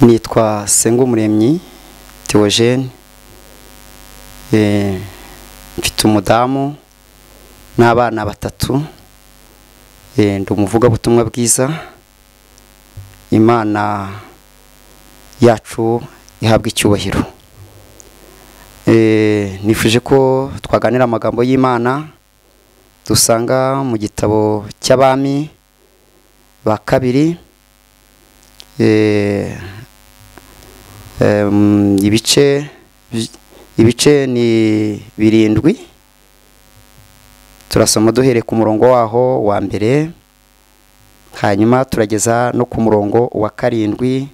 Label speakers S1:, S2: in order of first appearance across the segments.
S1: Nitwa Sengumuremyi Theogene, mfite umudamu n'abana batatu, ndi umuvugabutumwa bwiza. Imana yacu ihabwa icyubahiro. Nifuje ko twaganira amagambo y'Imana dusanga mu gitabo cy'Abami ba kabiri, ibice ni 7. Turasoma duhere ku murongo waho wa mbere, hanyuma turageza no ku murongo wa 7,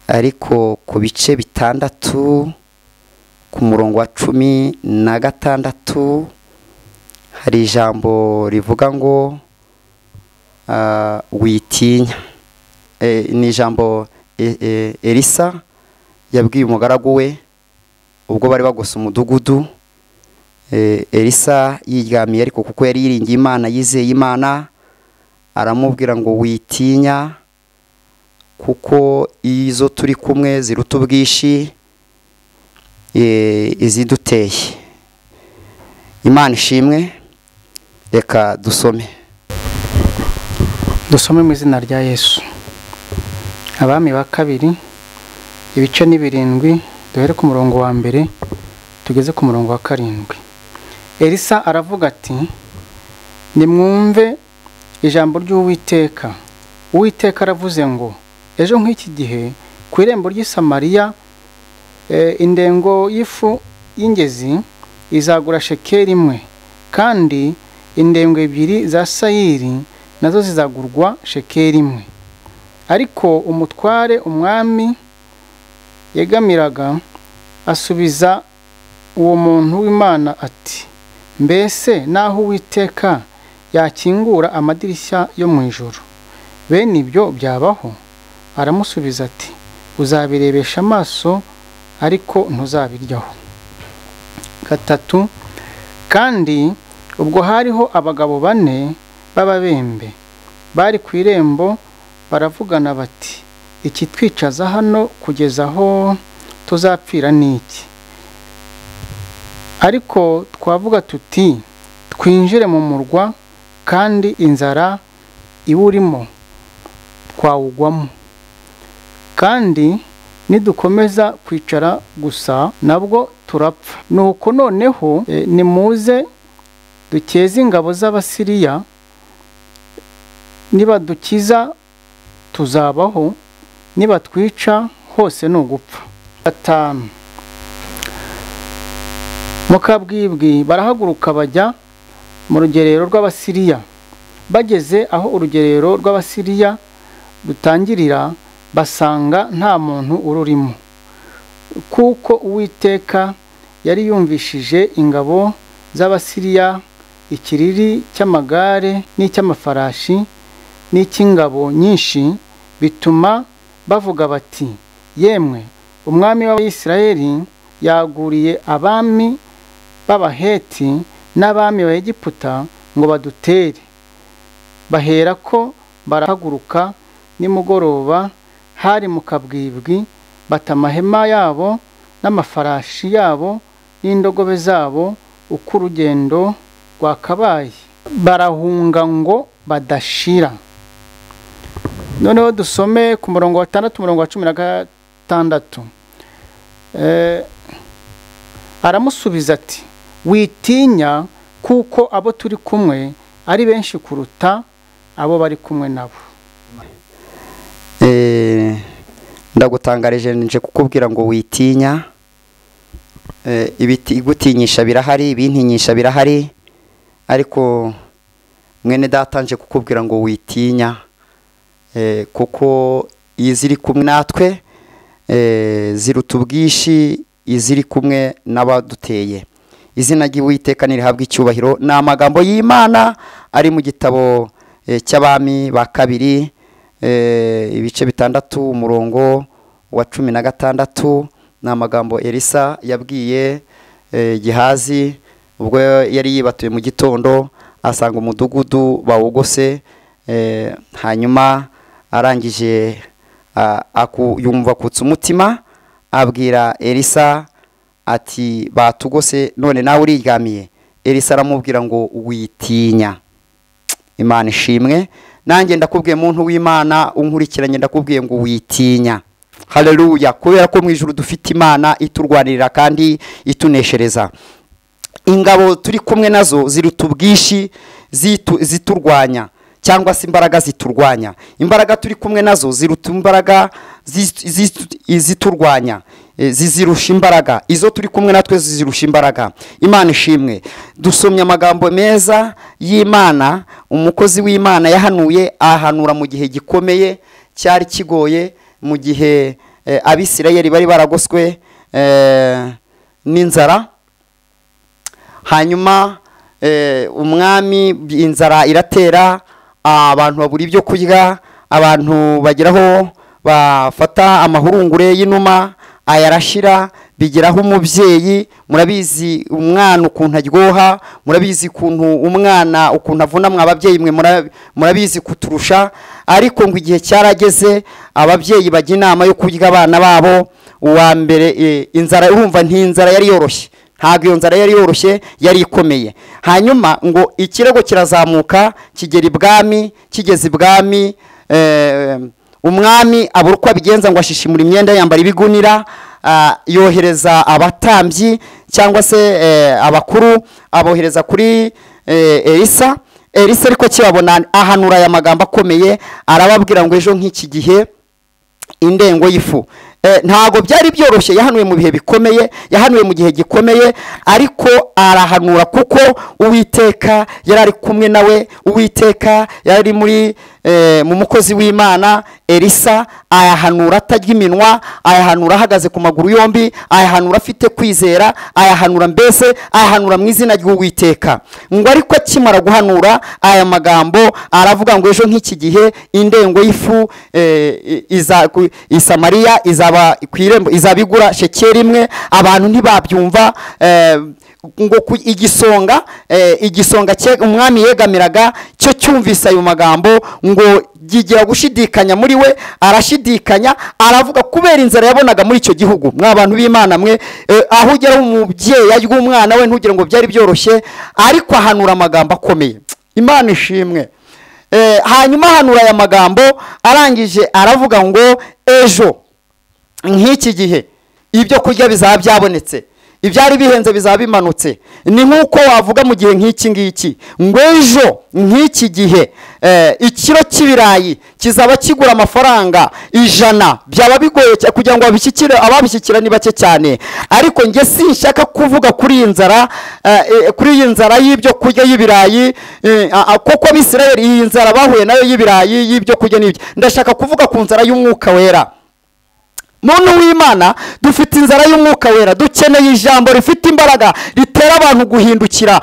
S1: ariko ku bice 6 ku murongo wa 16 hari ijambo rivuga ngo witinya. Ni ijambo Elisa yabwiye umugaragu we ubwo bari bagose umudugudu. Elisa yiryamiye, ariko kuko yari yiringiye Imana, yizeye Imana, aramubwira ngo witinya, kuko izo turi kumwe ziruta ubwishi iziduteye. Imana ishimwe. Reka dusome
S2: mu izina rya Yesu. Abami ba kabiri, ibice ni 7, duhere ku murongo wa mbere tugeze ku murongo wa 7. Elisa aravuga ati, nimwumve ijambo ry'Uwiteka. Uwiteka aravuze ngo, ejo nk'iki gihe ku irembo ry'i Samariya indengo y'ifu y'ingezi izagura shekeli 1, kandi indengo 2 za sayiri nazo zizagurwa shekeli 1. Ariko umutware umwami yegamiraga asubiza uwo muntu w'Imana ati, mbese naho Uwiteka yakingura amadirishya yo mu ijuru, bene ibyo byabaho? Aramusubiza ati, uzabirebesha amaso ariko ntuzabiryaho. 3. Kandi ubwo hariho abagabo 4 b'ababembe bari ku irembo, baravugana bati, iki twicaza hano kugeza aho tuzapfira n'iki? Ariko twavuga tuti, twinjire mu murwa, kandi inzara iwurimo twawugwamo, kandi nidukomeza kwicara gusa nabwo turapfa. Nuko noneho nimuze dukeze ingabo z'Abasiriya, nibadukiza tuzabaho, nibatwica hose ni ugupfa. 5. Mukabwibwi barahaguruka bajya mu rugerero rw'Abasiriya. Bageze aho urugerero rw'Abasiriya rutangirira, basanga nta muntu ururimo, kuko Uwiteka yari yumvishije ingabo z'Abasiriya ikiriri cy'amagare n'icy'amafarashi n'icy'ingabo nyinshi, bituma bavuga bati, yemwe umwami w'Abisirayeli yaguriye abami b'Abaheti n'abami b'Egiputa ngo badutere. Bahera ko barahaguruka nimugoroba, hari mu kabwibwi, bata amahema yabo n'amafarashi yabo n'indogobe zabo uko urugendo rwakabaye, barahunga ngo badashira. Noneho dusome ku murongo wa 6, umurongo wa 16. Aramusubiza ati, witinya, kuko abo turi kumwe ari benshi kuruta abo bari kumwe nabo.
S1: Ndagutangarije nje kukubwira ngo witinya. Igutinyisha birahari, ibintinyisha birahari, ariko mwene data nje kukubwira ngo witinya, kuko iziri kumwe natwe ziruta ubwishi iziri kumwe n'abaduteye. Izina ry'Uwiteka nirihabwa icyubahiro. Ni amagambo y'Imana ari mu gitabo cy'Abami ba kabiri, ibice 6, umurongo wa 16. Ni amagambo Elisa yabwiye Gehazi ubwo yari yibatuye mu gitondo, asanga umudugudu bawugose, hanyuma arangije yumva akutse umutima, abwira Elisa ati batugose none nawe uriryamiye. Elisa aramubwira ngo witinya. Imana ishimwe. Nanjye ndakubwiye muntu w'Imana unkurikiranye, ndakubwiye ngo witinya. Haleluya. Kubera ko mu ijuru dufite Imana iturwanirira kandi ituneshereza. Ingabo turi kumwe nazo ziruta ubwishi ziturwanya, cyangwa se imbaraga ziturwanya. Imbaraga turi kumwe nazo ziruta imbaraga ziturwanya, zizirusha imbaraga. Izo turi kumwe natwe zizirusha imbaraga. Imana ishimwe. Dusomye amagambo meza y'Imana. Umukozi w'Imana yahanuye, ahanura mu gihe gikomeye cyari kigoye, mu gihe Abisirayeli bari baragoswe n'inzara. Hanyuma umwami inzara iratera, abantu babura ibyo kurya, abantu bageraho bafata amahurungure y'inuma ayarashira, bigeraho umubyeyi. Murabizi umwana ukuntu aryoha, murabizi ukuntu umwana ukuntu avuna mwa ababyeyi mwe murabizi kuturusha. Ariko ngo igihe cyarageze ababyeyi bajya inama yo kurya abana babo. Uwa mbere inzara, urumva ntinzara yari yoroshye, ntabwo iyo nzara yari yoroshye, yari ikomeye. Hanyuma ngo ikirego kirazamuka kigera ibwami. Kigeze ibwami, umwami abura uko abigenza ngo ashishimura imyenda, yambara ibigunira, yohereza abatambyi cyangwa se abakuru, abohereza kuri Elisa. Elisa ariko kibabona ahanura aya magambo akomeye, arababwira ngo ejo nk'iki gihe indengo y'ifu. Ntago byari byoroshye, yahanuye mu bihe bikomeye, yahanuye mu gihe gikomeye, ariko arahanura kuko Uwiteka yari ari kumwe nawe. Uwiteka yari muri mu mukozi w'Imana Elisa. Ayahanura atajya iminwa, ayahanura ahagaze ku maguru yombi, ayahanura afite kwizera, ayahanura mbese ayahanura mu izina ry'Uwiteka. Ngo ariko akimara guhanura aya magambo, aravuga ngo ejo nk'iki gihe indengo y'ifu Samariya kwirembo izabigura shekeri imwe. Abantu ntibabyumva. Ngo igisonga cye umwami yegamiraga cyo cyumvise ayo magambo, ngo gigira gushidikanya muri we. Arashidikanya, aravuga kubera inzara yabonaga muri icyo gihugu. Mw'abantu b'Imana mwe, aho ugera umubyeyi arya umwana we ntugire ngo byari byoroshye, ariko ahanura amagambo akomeye. Imana ishimwe. Hanyuma ahanura aya magambo, arangije aravuga ngo ejo nk'iki gihe ibyo kurya bizaba byabonetse, ibyari bihenze bizaba bimanutse. Ni nk'uko wavuga mu gihe nk'iki ngiki ngo ejo nk'iki gihe ikiro cy'ibirayi kizaba kigura amafaranga 100. Byaba bigoye kugira ngo abishyikire, ababishyikira ni bake cyane. Ariko nge sinshaka kuvuga kuri inzara, kuri iyi nzara y'ibyo kurya y'ibirayi, kuko Abisirayeli iyi nzara bahuye nayo y'ibirayi y'ibyo kurya n'ibyo. Ndashaka kuvuga ku nzara y'Umwuka Wera. Muntu w'Imana, dufite inzara y'Umwuka Wera. Dukeneye ijambo rifite imbaraga ritera abantu guhindukira,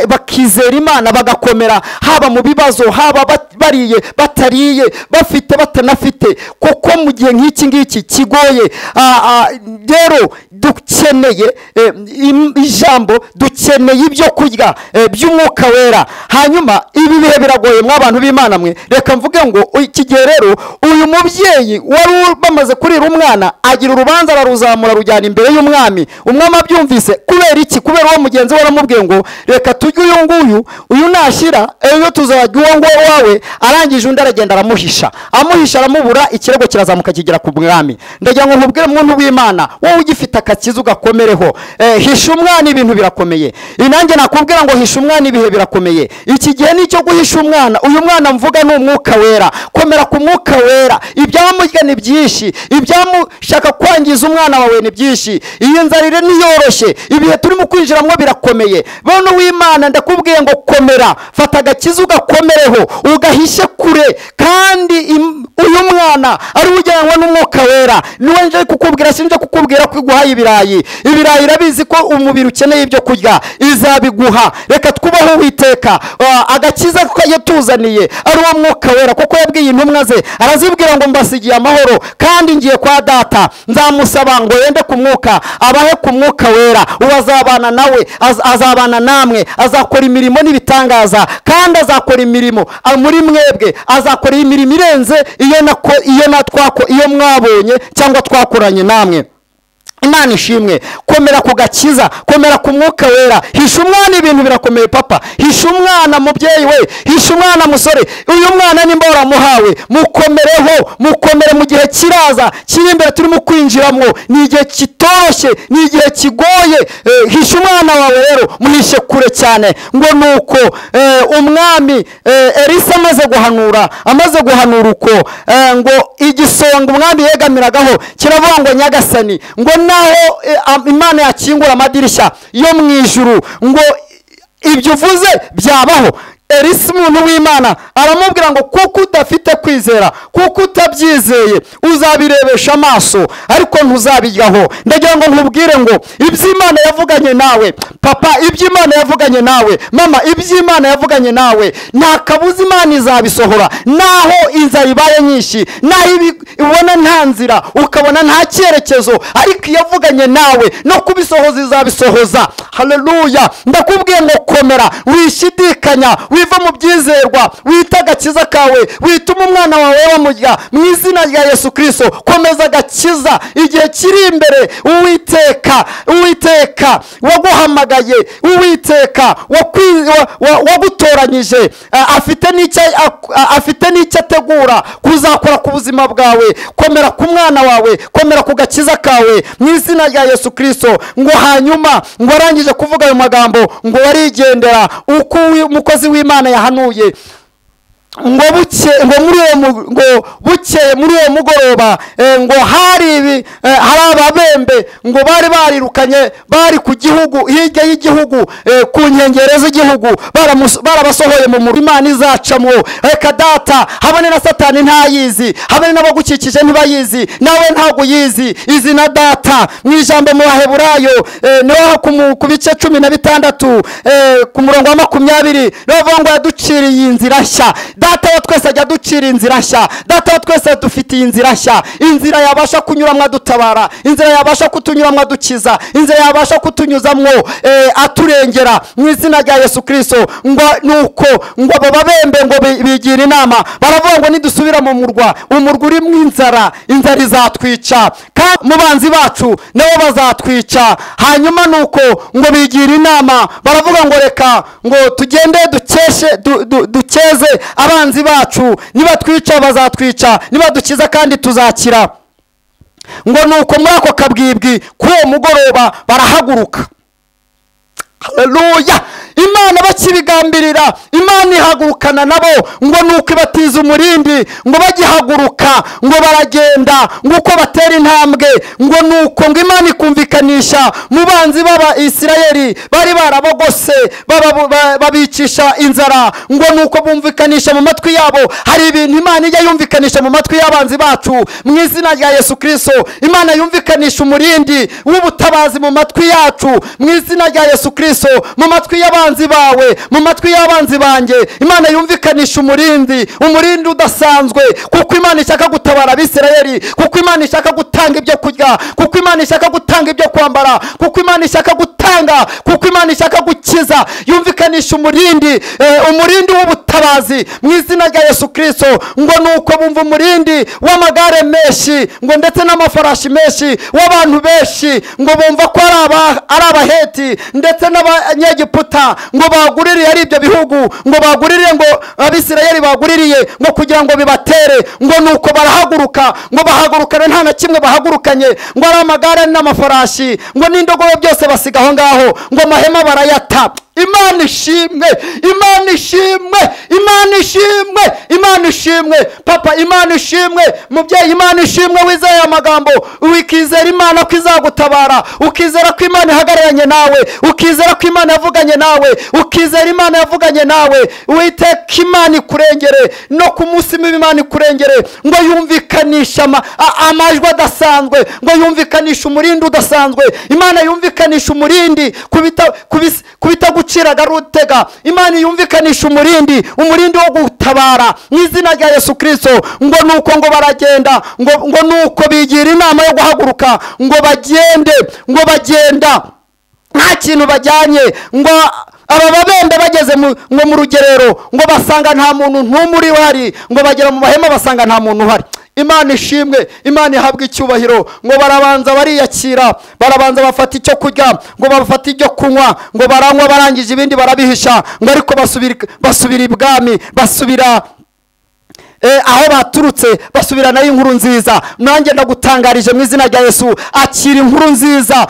S1: bakizera Imana, bagakomera, haba mu bibazo, haba bariye batariye, bafite batanafite, kuko mu gihe nk'iki ngiki kigoye. Rero dukeneye ijambo, dukeneye ibyo kurya by'Umwuka Wera. Hanyuma ibi bihe biragoye mw'abantu b'Imana mwe. Reka mvuge ngo iki gihe rero uyu mubyeyi wari bamaze kurira umwana, agira urubanza araruzamura rujyana imbere y'umwami. Umwami abyumvise. Kubera iki? Kubera uwo mugenzi we aramubwiye ngo reka tujye uyu nguyu, uyu nashira ejo tuzajya uwo ngo wawe. Arangije undi aragenda aramuhisha, aramubura. Ikirego kirazamuka kigera ku mwami. Ndagira ngo nkubwire muntu w'Imana, wowe ugifite akakiza ugakomereho. Hisha umwana, ibintu birakomeye. Inange nakubwira ngo hisha umwana, ibihe birakomeye. Iki gihe nicyo guhisha umwana. Uyu mwana mvuga ni Umwuka Wera. Komera ku Mwuka Wera. Ibyamurya ni byinshi, shaka kwangiza umwana wawe ni byinshi. Iyi nzarire niyoroshye, ibihe turimo kwinjiramo birakomeye. Bano w'Imana ndakubwiye ngo komera, fata agakiza ugakomereho, ugahishe kure. Kandi uyu mwana ari ujyanwa n'Umwuka Wera. Niwe nje kukubwira, sinje kukubwira ko iguhaye ibirayi. Ibirayi irabizi ko umubiri ukeneye ibyo kurya, izabiguha. Reka twubaho Uwiteka. Agakiza ko yatuzaniye ari uwo Mwuka Wera, kuko yabwiye intumwa ze, arazibwira ngo mbasigiye amahoro kandi ngiye kwa Data. Nzamusaba ngo yende ku Mwuka, abahe ku Mwuka Wera. Uwazabana nawe, azabana namwe, azakora imirimo n'ibitangaza, kandi azakora imirimo muri mwebwe, azakora imirimo irenze iyo mwabonye cyangwa twakoranye namwe. Imana ishimwe. Komera ku gakiza, komera ku mwuka wera. Hisha umwana ibintu birakomeye papa, hisha umwana mubyeyi we, hisha umwana musore. Uyu mwana nimba waramuhawe, mukomereho, mukomere mu gihe kiraza kiri imbere turimo kwinjiramo. Ni igihe kitoroshye, ni igihe kigoye. Hisha umwana wawe rero, muhishe kure cyane. Ngo nuko umwami Elisa amaze guhanura uko ngo igisonga umwami yegamiragaho kiravuga ngo nyagasani, ngo naho Imana yakingura amadirishya yo mu ijuru, ngo ibyo uvuze byabaho. Elisa umuntu w'Imana aramubwira ngo kuko udafite kwizera, kuko utabyizeye, uzabirebesha amaso ariko ntuzabijyaho. Ndagira ngo nkubwire ngo iby'Imana yavuganye nawe papa, iby'Imana yavuganye nawe mama, iby'Imana yavuganye nawe nta kabuza Imana izabisohora. Naho inzara ibaye nyinshi, naho ubona nta nzira, ukabona nta cyerekezo, ariko yavuganye nawe no kubisohoza izabisohoza. Haleluya. Ndakubwiye ngo komera, wishidikanya, wiva mu byizerwa, wita agakiza kawe, wituma umwana wawe wamurya mu izina rya Yesu Kristo. Komeza agakiza, igihe kiri imbere. Uwiteka waguhamagaye, Uwiteka wagutoranyije, afite n'icyo ategura kuzakora ku buzima bwawe. Komera ku mwana wawe, komera ku gakiza kawe mu izina rya Yesu Kristo. Ngo hanyuma ngo arangije kuvuga ayo magambo, ngo warigendera uko umukozi w'Imana yahanuye. Ngo bukeye muri uwo mugoroba, ngo hari ababembe ngo bari barirukanye, bari ku gihugu, hirya y'igihugu, ku nkengero z'igihugu, barabasohoye mu murima Imana izacamwo. Reka data, habone na Satani ntayizi, habone n'abagukikije ntibayizi, nawe ntabwo uyizi. Izina data mu ijambo mu Baheburayo niho ku bice 16 ku murongo wa 20 bavuga ngo yaduciriye inzira nshya. Data wa twese ajya ducira inzira nshya. Data wa twese dufitiye inzira nshya, inzira yabasha kunyuramwo adutabara, inzira yabasha kutunyuramwo adukiza, inzira yabasha kutunyuzamwo aturengera mu izina rya Yesu Kristo. Ngo nuko ngo abo babembe ngo bigira inama, baravuga ngo nidusubira mu murwa, umurwa urimo inzara izatwica, kandi mubanzi bacu nabo bazatwica. Hanyuma nuko ngo bigira inama, baravuga ngo reka ngo tugende dukeze abanzi bacu, niba twica bazatwica, niba dukiza kandi tuzakira. Ngo nuko muri ako kabwibwi kuri uwo mugoroba barahaguruka. Haleluya. Imana bakibigambirira, Imana ihagurukana nabo. Ngo nuko ibatiza umurindi, ngo bagihaguruka, ngo baragenda, ngo uko batera intambwe. Ngo nuko ngo Imana ikumvikanisha mu banzi baba Isirayeli bari barabogose, babicisha inzara. Ngo nuko bumvikanisha mu matwi yabo. Hari ibintu Imana ijya yumvikanisha mu matwi y'abanzi bacu mu izina rya Yesu Kristo. Imana yumvikanisha umurindi w'ubutabazi mu matwi yacu mu izina rya Yesu Kristo, mu matwi y'abanzi bawe, mu matwi y'abanzi banjye. Imana yumvikanisha umurindi udasanzwe, kuko Imana ishaka gutabara Abisirayeli, kuko Imana ishaka gutanga ibyo kurya, kuko Imana ishaka gutanga ibyo kwambara, kuko Imana ishaka gutanga, kuko Imana ishaka gukiza. Yumvikanisha umurindi w'ubutabazi mu izina rya Yesu Kristo. Ngo nuko bumva umurindi w'amagare menshi, ngo ndetse n'amafarashi menshi, w'abantu benshi, ngo bumva ko ari Abaheti ndetse n'Abanyegiputa, ngo baguririye ari ibyo bihugu, ngo baguririye, ngo Abisirayeli baguririye ngo kugira ngo bibatere. Ngo nuko barahaguruka, ngo bahagurukane nta na kimwe bahagurukanye, ngo ari amagare n'amafarashi, ngo n'indogobe byose basiga aho ngaho, ngo amahema barayata. Imana ishimwe, Imana ishimwe, Imana ishimwe, Imana ishimwe papa, Imana ishimwe mubyeyi, Imana ishimwe wizeye amagambo, ukizera Imana ko izagutabara, ukizera ko Imana ihagararanye nawe, ukizera ko Imana yavuganye nawe, ukizera Imana yavuganye nawe. Uwiteka Imana ikurengere, no ku munsi mibi Imana ikurengere. Ngo yumvikanisha amajwi adasanzwe, ngo yumvikanisha umurindi udasanzwe. Imana yumvikanisha umurindi kubita guciraga rutega. Imana yumvikanisha umurindi wo gutabara mu izina rya Yesu Kristo. Ngo nuko ngo baragenda, ngo nuko bigira inama yo guhaguruka, ngo bagenda nta kintu bajyanye. Ngo aba babembe bageze mu rugerero, ngo basanga nta muntu n'umwe uri uhari, ngo bagera mu mahema basanga nta muntu uhari. Imana ishimwe, Imana ihabwa icyubahiro. Ngo barabanza bariyakira, barabanza bafata icyo kurya, ngo bafata ibyo kunywa, ngo baranywa, barangije ibindi barabihisha, ngo ariko basubira ibwami, basubira aho baturutse, basubiranayo inkuru nziza. Nanjye ndagutangarije mu izina rya Yesu, akira inkuru nziza.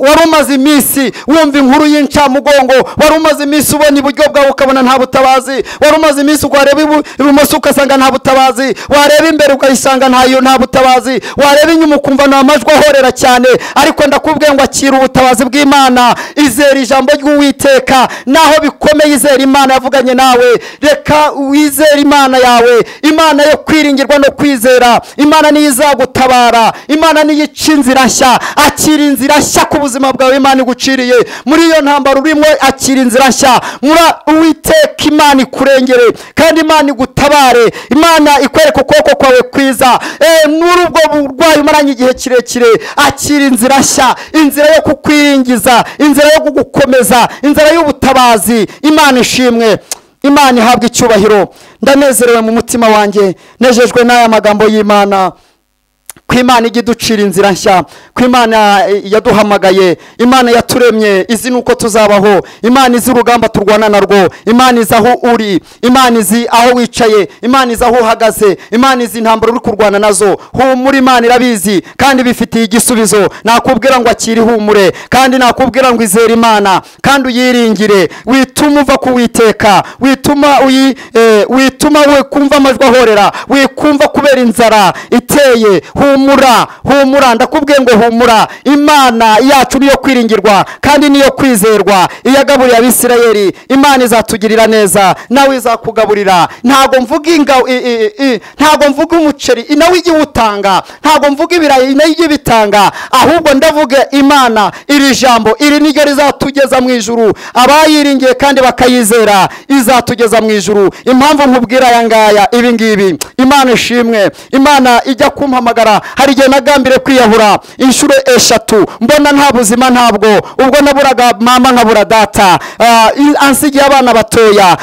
S1: Wari umaze iminsi wumva inkuru y'incamugongo, wari umaze iminsi ubona iburyo bwawe ukabona nta butabazi, wari umaze iminsi wareba ibumoso ugasanga nta butabazi, wareba imbere ukayisanga nta butabazi, wareba inyuma ukumva nta majwi ahorera cyane. Ariko ndakubwiye ngo akira ubutabazi bw'Imana, izera ijambo ry'Uwiteka. Naho bikomeye, izera Imana yavuganye nawe. Reka wizere Imana yawe, Imana yo kwiringirwa no kwizera. Imana niyo izagutabara, Imana niyo ica inzira nshya. Akira inzira nshya ku buzima bwawe Imana iguciriye. Muri iyo ntambaro urimo, akira inzira nshya. Uwiteka Imana ikurengere kandi Imana igutabare, Imana ikwereka ukuboko kwawe kwiza. Muri ubwo burwayi umaranye igihe kirekire, akira inzira nshya, inzira yo kukwiringiza, inzira yo kugukomeza, inzira y'ubutabazi. Imana ishimwe, Imana ihabwa icyubahiro. Ndanezerewe mu mutima wanjye, nejejwe n'aya magambo y'Imana, ko Imana ijya iducira inzira nshya, ko Imana yaduhamagaye, Imana yaturemye izi nuko tuzabaho, Imana izi urugamba turwana narwo, Imana izi aho uri, Imana izi aho wicaye, Imana izi aho uhagaze, Imana izi intambara uri kurwana nazo. Humura, Imana irabizi kandi bifitiye igisubizo. Nakubwira ngo akiri humure, kandi nakubwira ngo izere Imana kandi uyiringire. Wituma uva ku Uwiteka, wituma we kumva amajwi ahorera, wikumva kubera inzara iteye. Humura, ndakubwiye ngo humura. Imana yacu niyo kwiringirwa kandi niyo kwizerwa. Iyagaburiye Abisirayeli, Imana izatugirira neza, nawe izakugaburira. Ntago mvuga umuceri nawe ijye utanga, ntago mvuga ibirayi nawe ijye bitanga, ahubwo ndavuga Imana. Iri jambo iri niryo rizatugeza mu ijuru. Abayiringiye kandi bakayizera izatugeza mu ijuru. Impamvu nkubwira aya ngaya ibi ngibi, Imana ishimwe. Imana ijya kumpamagara, hari igihe nagambire kwiyahura inshuro 3, mbona nta buzima ntabwo. Ubwo naburaga mama nkabura data, ansigiye abana batoya,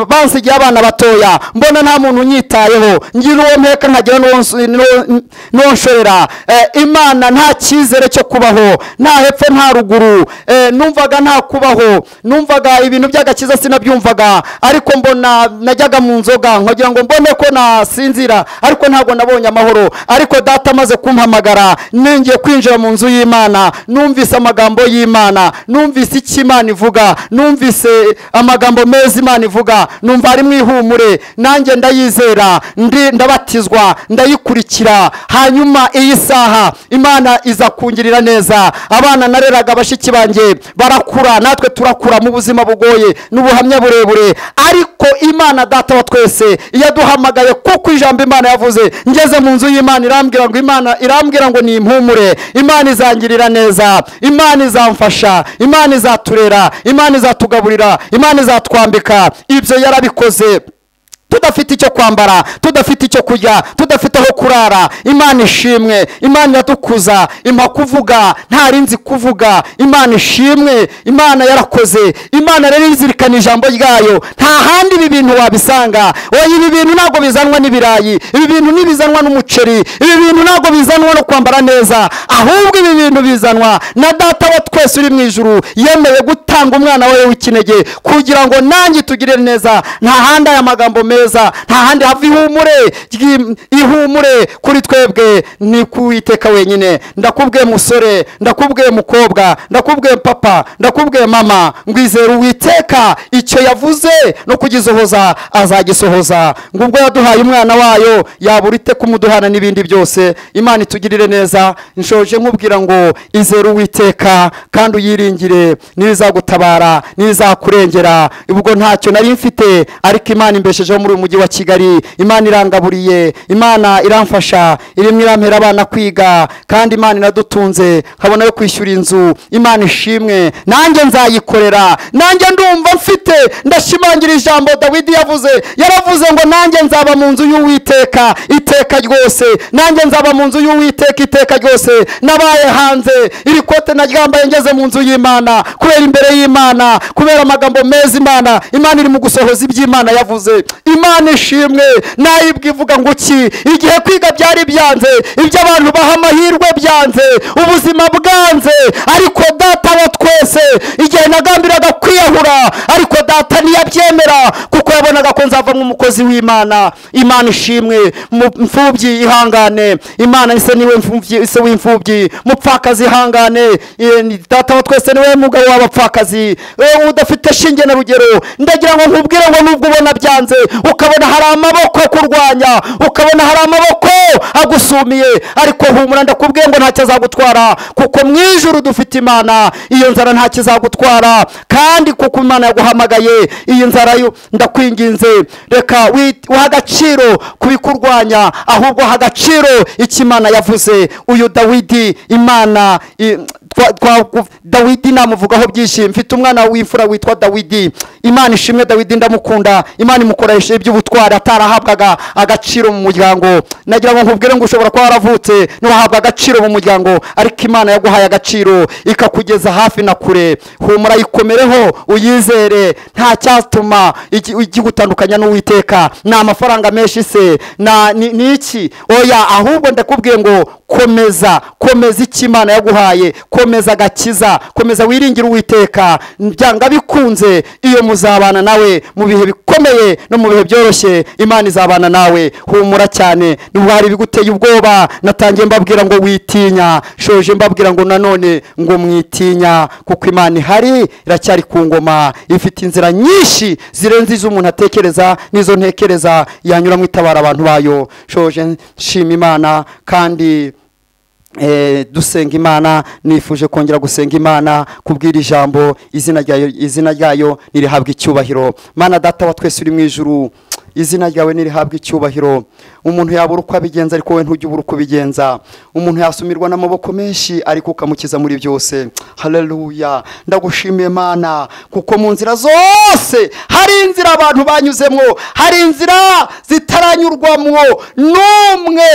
S1: bansigiye abana batoya, mbona nta muntu unyitayeho, ngira uwo mpeka nkagira n'uwo nshorera. Imana nta cyizere cyo kubaho, nta hepfo nta ruguru. Numvaga nta kubaho, numvaga ibintu by'agakiza sinabyumvaga. Ariko mbona najyaga mu nzoga nkagira ngo mbone ko nasinzira, ariko ntabwo nabonye amahoro. Ariko data amaze kumpamagara, nengeye kwinjira mu nzu y'Imana, numvise amagambo y'Imana, numvise icyo Imana ivuga, numvise amagambo meza Imana ivuga, numva ari mwihumure. Nanjye ndayizera, ndabatizwa, ndayikurikira. Hanyuma iyi saha Imana iza kungirira neza. Abana nareraga bashiki banjye barakura, natwe turakura mu buzima bugoye n'ubuhamya burebure. Ariko Imana data wa twese yaduhamagaye, kuko ijambo Imana yavuze. Ngeze mu nzu y'Imana irambwira ngo ni impumure. Imana izangirira neza, Imana izamfasha, Imana izaturera, Imana izatugaburira, Imana izatwambika. Ibyo yarabikoze. Tudafite icyo kwambara, tudafite icyo kurya, tudafite aho kurara. Imana ishimwe, Imana iradukuza, impa kuvuga ntarinzi kuvuga. Imana ishimwe, Imana yarakoze. Imana rero izirikana ijambo ryayo. Nta handi ibi bintu wabisanga. Ibi bintu ntabwo bizanwa n'ibirayi, ibi bintu ntibizanwa n'umuceri, ibi bintu ntabwo bizanwa no kwambara neza, ahubwo ibi bintu bizanwa na data wa twese uri mu ijuru, yemeye gutanga umwana we w'ikinege kugira ngo nanjye tugirire neza. Nta handi aya magambo meza, nta handi hava ihumure kuri twebwe, ni ku Uwiteka wenyine. Ndakubwiye musore, ndakubwiye mukobwa, ndakubwiye papa, ndakubwiye mama, ngwizera Uwiteka. Icyo yavuze no kugisohoza azagisohoza. ngo ubwo yaduhaye umwana wayo yabura ite kumuduhana n'ibindi byose. Imana itugirire neza. Nshoje nkubwira ngo izere Uwiteka kandi uyiringire, nizagutabara, nizakurengera. Ubwo ntacyo nari mfite, ariko Imana imbeshejeho muri umujyi wa Kigali. Imana irangaburiye, Imana iramfasha, irimwe irampera abana kwiga, kandi Imana inadutunze nkabona yo kwishyura inzu. Imana ishimwe, nanjye nzayikorera. Nanjye ndumva mfite, ndashimangira ijambo Dawidi yavuze. Yaravuze ngo nanjye nzaba mu nzu y'Uwiteka iteka iteka ryose, nanjye nzaba mu nzu y'Uwiteka iteka ryose. Nabaye hanze, iri kote naryambaye ngeze mu nzu y'Imana, kubera imbere y'Imana, kubera amagambo meza Imana iri mu gusohoza iby'Imana yavuze. Imana ishimwe. Nayibwa ivuga ngo iki? Igihe kwiga byari byanze, ibyo abantu baha amahirwe byanze, ubuzima bwanze, ariko data wa twese igihe nagambiraga kwiyahura, ariko data ntiyabyemera kuko yabonaga ko nzava nk'umukozi w'Imana. Imana ishimwe. Mfubyi ihangane, Imana ise niwe mfubyi, ise w'imfubyi. Mupfakazi ihangane, data wa twese niwe mugabo w'abapfakazi, udafite shinge na rugero. Ndagira ngo nkubwire ngo nubwo ubona byanze, ukabona hari amaboko kurwanya, ukabona hari amaboko agusumiye, ariko humura, ndakubwiye ngo ntacyo azagutwara, kuko mu ijuru dufite Imana. Iyo nzara ntacyo izagutwara, kandi kuko Imana yaguhamagaye. Iyi nzara yo ndakwinginze, reka uha agaciro kubikurwanya, ahubwo ha agaciro icyo Imana yavuze. Uyu Dawidi, Imana Dawidi namuvugaho byinshi. Mfite umwana w'imfura witwa Dawidi. Imana ishimwe, Dawidi ndamukunda. Imana imukoresha iby'ubutwari atarahabwaga agaciro mu muryango. Nagira ngo nkubwire ngo ushobora kuba waravutse ntuhabwa agaciro mu muryango, ariko Imana yaguhaye agaciro ikakugeza hafi na kure. Humura, yikomereho, uyizere. Nta cyatuma igutandukanya n'Uwiteka. Ni amafaranga menshi se, ni iki? Oya, ahubwo ndakubwiye ngo komeza icyo Imana yaguhaye, komeza agakiza, komeza wiringire Uwiteka. Byanga bikunze, iyo muzabana nawe mu bihe bikomeye no mu bihe byoroshye, Imana izabana nawe. Humura cyane. Nubwo hari biguteye ubwoba, natangiye mbabwira ngo witinya, shoje mbabwira ngo nanone ngo mwitinya, kuko Imana ihari, iracyari ku ngoma, ifite inzira nyinshi zirenze izo umuntu atekereza n'izo ntekereza, yanyuramo itabara abantu bayo. Shoje nshima Imana kandi dusenga Imana. Nifuje kongera gusenga Imana, kubwira ijambo, izina ryayo nirihabwa icyubahiro. Mana data wa twese uri mu ijuru, izina ryawe nirihabwa icyubahiro. Umuntu yabura uko abigenza, ariko wowe ntujya ubura uko ubigenza. Umuntu yasumirwa n'amaboko menshi, ariko ukamukiza muri byose. Haleluya. Ndagushimiye Mana, kuko mu nzira zose hari inzira abantu banyuzemo, hari inzira zitaranyurwamo n'umwe,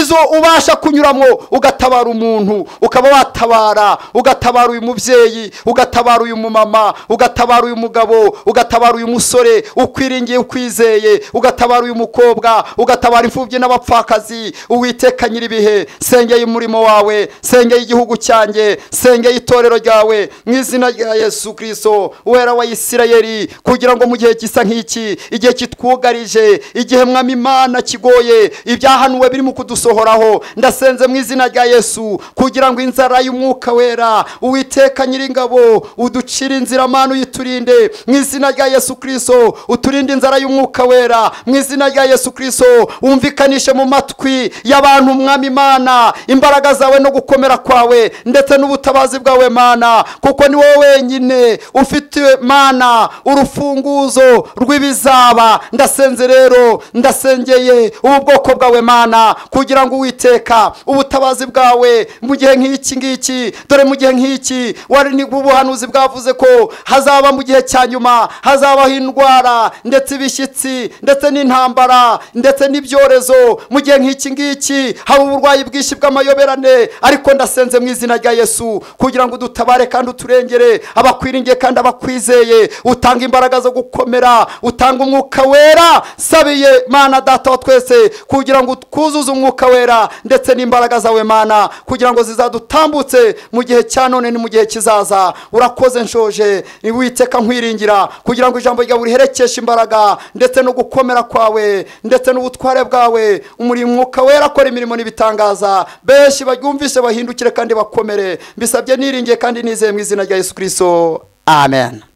S1: izo ubasha kunyuramo ugatabara umuntu, ukaba watabara, ugatabara uyu mubyeyi, ugatabara uyu mumama, ugatabara uyu mugabo, ugatabara uyu musore ukwiringiye ukwizeye, ugatabara uyu mukobwa, ugatabara imfubyi n'abapfakazi. Uwiteka nyiribihe, sengeye umurimo wawe, sengeye igihugu cyanjye, sengeye itorero ryawe, mu izina rya Yesu Kristo, Uwera wa Isirayeli, kugira ngo mu gihe gisa nk'iki, igihe kitwugarije, igihe Mwami Imana kigoye, ibyahanuwe biri mu kudusohoraho, ndasenze mu izina rya Yesu, kugira ngo inzara y'Umwuka Wera, Uwiteka Nyiringabo, uducire inzira Mana, uyiturinde mu izina rya Yesu Kristo. Uturinde inzara y'Umwuka Wera mu izina rya Yesu Kristo. Umvikanishe mu matwi y'abantu Mwami Imana imbaraga zawe no gukomera kwawe, ndetse n'ubutabazi bwawe Mana, kuko ni wowe wenyine ufite Mana urufunguzo rw'ibizaba. Ndasenze rero, ndasengeye ubu bwoko bwawe Mana, kugira ngo Uwiteka ubutabazi bwawe mu gihe nk'iki ngiki, dore mu gihe nk'iki wari ni ubuhanuzi bwavuze ko hazaba mu gihe cya nyuma, hazabaho indwara ndetse ibishyitsi ndetse n'intambara ndetse n'ibyorezo. Mu gihe nk'iki ngiki haba uburwayi bwinshi bw'amayoberane, ariko ndasenze mu izina rya Yesu, kugira ngo dutabare kandi uturengere abakwiringiye kandi abakwizeye. Utanga imbaraga zo gukomera, utanga Umwuka Wera. Sabiye Mana data wa twese, kugira ngo twuzuze Umwuka Wera ndetse n'imbaraga zawe Mana, kugira ngo zizadutambutse mu gihe cya none ni mu gihe kizaza. Urakoze, nshoje Uwiteka nkwiringira, kugira ngo ijambo ryawe riherekeshe imbaraga ndetse no gukomera kwawe ndetse n'ubutware bwawe. Umwuka Wera akora imirimo n'ibitangaza, benshi baryumvise bahindukire kandi bakomere. Mbisabye niringiye kandi nizeye mu izina rya Yesu Kristo, amen.